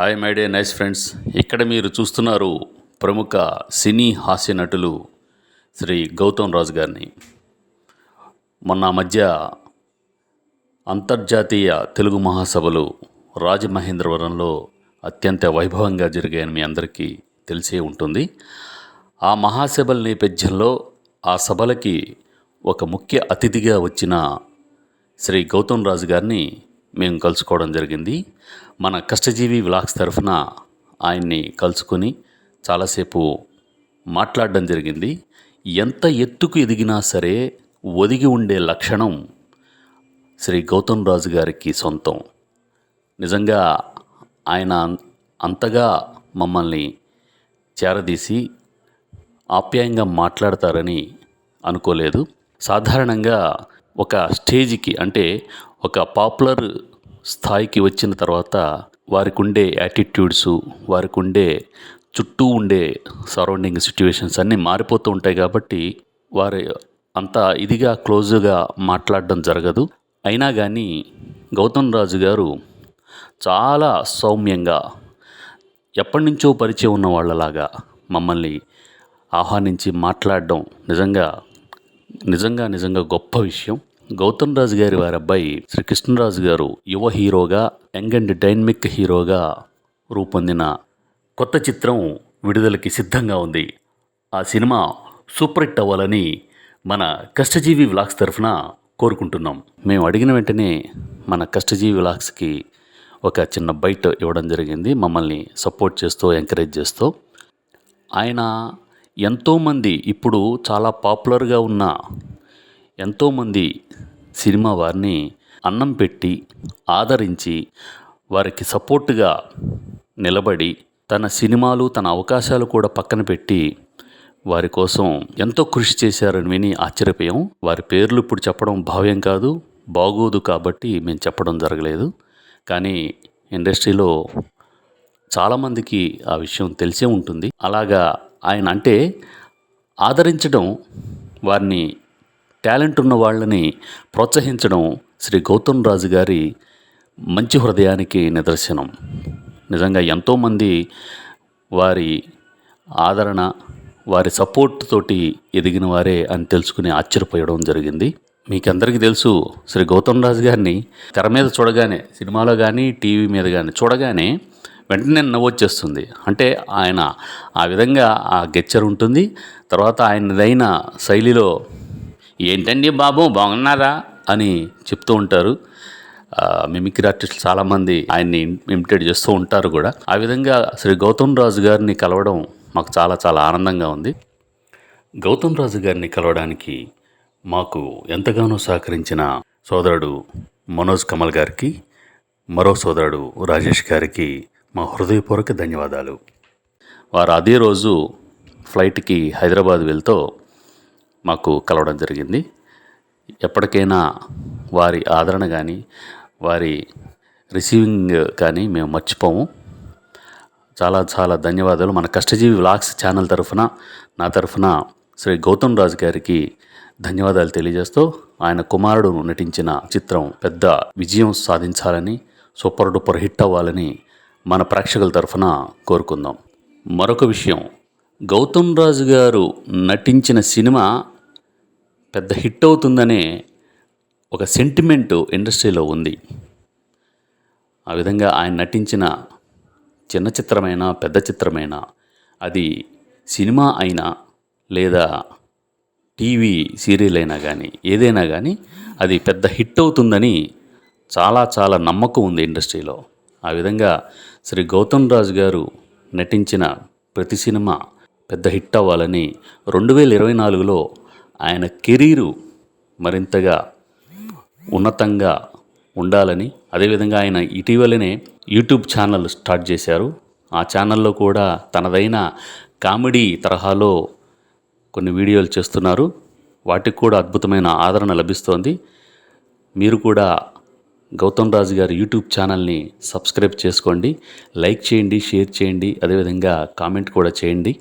Hi my day nice friends. ఇక్కడ మీరు చూస్తున్నారు ప్రముఖ సినీ హాస్య నటులు శ్రీ గౌతమ్ రాజు గారిని. మొన్న మధ్య అంతర్జాతీయ తెలుగు మహాసభలు రాజమహేంద్రవరంలో అత్యంత వైభవంగా జరిగాయని మీ అందరికీ తెలిసే ఉంటుంది. ఆ మహాసభల నేపథ్యంలో ఆ సభలకి ఒక ముఖ్య అతిథిగా వచ్చిన శ్రీ గౌతమ్ రాజు గారిని మేము కలుసుకోవడం జరిగింది. మన కష్టజీవి వ్లాగ్స్ తరఫున ఆయన్ని కలుసుకొని చాలాసేపు మాట్లాడడం జరిగింది. ఎంత ఎత్తుకు ఎదిగినా సరే ఒదిగి ఉండే లక్షణం శ్రీ గౌతమ్ రాజు గారికి సొంతం. నిజంగా ఆయన అంతగా మమ్మల్ని చేరదీసి ఆప్యాయంగా మాట్లాడతారని అనుకోలేదు. సాధారణంగా ఒక స్టేజ్కి అంటే ఒక పాపులర్ స్థాయికి వచ్చిన తర్వాత వారికి ఉండే యాటిట్యూడ్స్, వారికి ఉండే చుట్టూ ఉండే సరౌండింగ్ సిట్యువేషన్స్ అన్నీ మారిపోతూ ఉంటాయి. కాబట్టి వారు అంత ఇదిగా క్లోజ్గా మాట్లాడడం జరగదు. అయినా కానీ గౌతమ్ రాజు గారు చాలా సౌమ్యంగా ఎప్పటి నుంచో పరిచయం ఉన్న వాళ్ళలాగా మమ్మల్ని ఆహ్వానించి మాట్లాడడం నిజంగా గొప్ప విషయం. గౌతమ్ రాజు గారి వారి అబ్బాయి శ్రీ కృష్ణరాజు గారు యువ హీరోగా, యంగ్ అండ్ డైనమిక్ హీరోగా రూపొందిన కొత్త చిత్రం విడుదలకి సిద్ధంగా ఉంది. ఆ సినిమా సూపర్ హిట్ అవ్వాలని మన కష్టజీవి వ్లాగ్స్ తరఫున కోరుకుంటున్నాం. మేము అడిగిన వెంటనే మన కష్టజీవి వ్లాగ్స్కి ఒక చిన్న బైట్ ఇవ్వడం జరిగింది, మమ్మల్ని సపోర్ట్ చేస్తూ ఎంకరేజ్ చేస్తూ. ఆయన ఎంతోమంది ఇప్పుడు చాలా పాపులర్గా ఉన్న ఎంతోమంది సినిమా వారిని అన్నం పెట్టి ఆదరించి వారికి సపోర్టుగా నిలబడి తన సినిమాలు, తన అవకాశాలు కూడా పక్కన పెట్టి వారి కోసం ఎంతో కృషి చేశారని విని ఆశ్చర్యపోయాం. వారి పేర్లు ఇప్పుడు చెప్పడం భావ్యం కాదు, బాగోదు, కాబట్టి మేము చెప్పడం జరగలేదు. కానీ ఇండస్ట్రీలో చాలామందికి ఆ విషయం తెలిసే ఉంటుంది. అలాగా ఆయన అంటే ఆదరించడం, వారిని టాలెంట్ ఉన్న వాళ్ళని ప్రోత్సహించడం శ్రీ గౌతమ్ రాజు గారి మంచి హృదయానికి నిదర్శనం. నిజంగా ఎంతోమంది వారి ఆదరణ, వారి సపోర్ట్ తోటి ఎదిగిన వారే అని తెలుసుకుని ఆశ్చర్యపోయడం జరిగింది. మీకందరికీ తెలుసు, శ్రీ గౌతమ్ రాజు గారిని తెర మీద చూడగానే, సినిమాలో కానీ టీవీ మీద కానీ చూడగానే వెంటనే నవ్వొచ్చేస్తుంది. అంటే ఆయన ఆ విధంగా ఆ గెచ్చర్ ఉంటుంది. తర్వాత ఆయనదైన శైలిలో ఏంటండి బాబు బాగున్నారా అని చెప్తూ ఉంటారు. మిమిక్రీ ఆర్టిస్టులు చాలామంది ఆయన్ని ఇమిటేట్ చేస్తూ ఉంటారు కూడా. ఆ విధంగా శ్రీ గౌతమ్ రాజు గారిని కలవడం మాకు చాలా చాలా ఆనందంగా ఉంది. గౌతమ్ రాజు గారిని కలవడానికి మాకు ఎంతగానో సహకరించిన సోదరుడు మనోజ్ కమల్ గారికి, మరో సోదరుడు రాజేష్ గారికి మా హృదయపూర్వక ధన్యవాదాలు. వారు అదే రోజు ఫ్లైట్కి హైదరాబాద్ వెళ్తూ మాకు కలవడం జరిగింది. ఎప్పటికైనా వారి ఆదరణ కానీ, వారి రిసీవింగ్ కానీ మేము మర్చిపోము. చాలా చాలా ధన్యవాదాలు. మన కష్టజీవి వ్లాగ్స్ ఛానల్ తరఫున, నా తరఫున శ్రీ గౌతమ్ రాజు గారికి ధన్యవాదాలు తెలియజేస్తూ, ఆయన కుమారుడు నటించిన చిత్రం పెద్ద విజయం సాధించాలని, సూపర్ డూపర్ హిట్ అవ్వాలని మన ప్రేక్షకుల తరఫున కోరుకుందాం. మరొక విషయం, గౌతమ్ రాజు గారు నటించిన సినిమా పెద్ద హిట్ అవుతుందనే ఒక సెంటిమెంటు ఇండస్ట్రీలో ఉంది. ఆ విధంగా ఆయన నటించిన చిన్న చిత్రమైనా పెద్ద చిత్రమైనా, అది సినిమా అయినా లేదా టీవీ సీరియల్ అయినా కానీ, ఏదైనా కానీ అది పెద్ద హిట్ అవుతుందని చాలా చాలా నమ్మకం ఉంది ఇండస్ట్రీలో. ఆ విధంగా శ్రీ గౌతమ్ రాజు గారు నటించిన ప్రతి సినిమా పెద్ద హిట్ అవ్వాలని, 2024లో ఆయన కెరీరు మరింతగా ఉన్నతంగా ఉండాలని, అదేవిధంగా ఆయన ఇటీవలనే యూట్యూబ్ ఛానల్ స్టార్ట్ చేశారు. ఆ ఛానల్లో కూడా తనదైన కామెడీ తరహాలో కొన్ని వీడియోలు చేస్తున్నారు. వాటికి కూడా అద్భుతమైన ఆదరణ లభిస్తోంది. మీరు కూడా గౌతమ్ రాజు గారి యూట్యూబ్ ఛానల్ని సబ్స్క్రైబ్ చేసుకోండి, లైక్ చేయండి, షేర్ చేయండి, అదేవిధంగా కామెంట్ కూడా చేయండి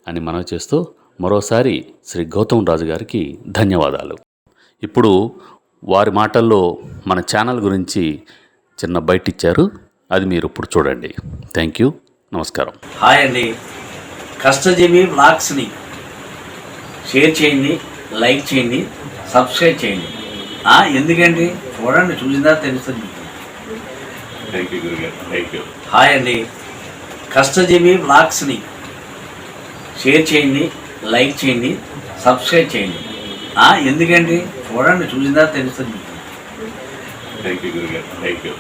అని మనవి చేస్తూ, మరోసారి శ్రీ గౌతమ్ రాజు గారికి ధన్యవాదాలు. ఇప్పుడు వారి మాటల్లో మన ఛానల్ గురించి చిన్న బయట ఇచ్చారు, అది మీరు ఇప్పుడు చూడండి. Thank you. నమస్కారం. హాయ్ అండి. కష్టజీవి వ్లాగ్స్ని షేర్ చేయండి, లైక్ చేయండి, సబ్స్క్రైబ్ చేయండి. ఎందుకండి చూడండి, చూసిందా తెలుస్తుంది. థ్యాంక్ యూ గురుగారు. Thank you. హాయ్ అండి. కష్టజీవి వ్లాగ్స్ని షేర్ చేయండి, లైక్ చేయండి, సబ్స్క్రైబ్ చేయండి. ఎందుకండి చూడండి, చూసిందా తెలుస్తుంది. థ్యాంక్ యూ గురుగారు. Thank you.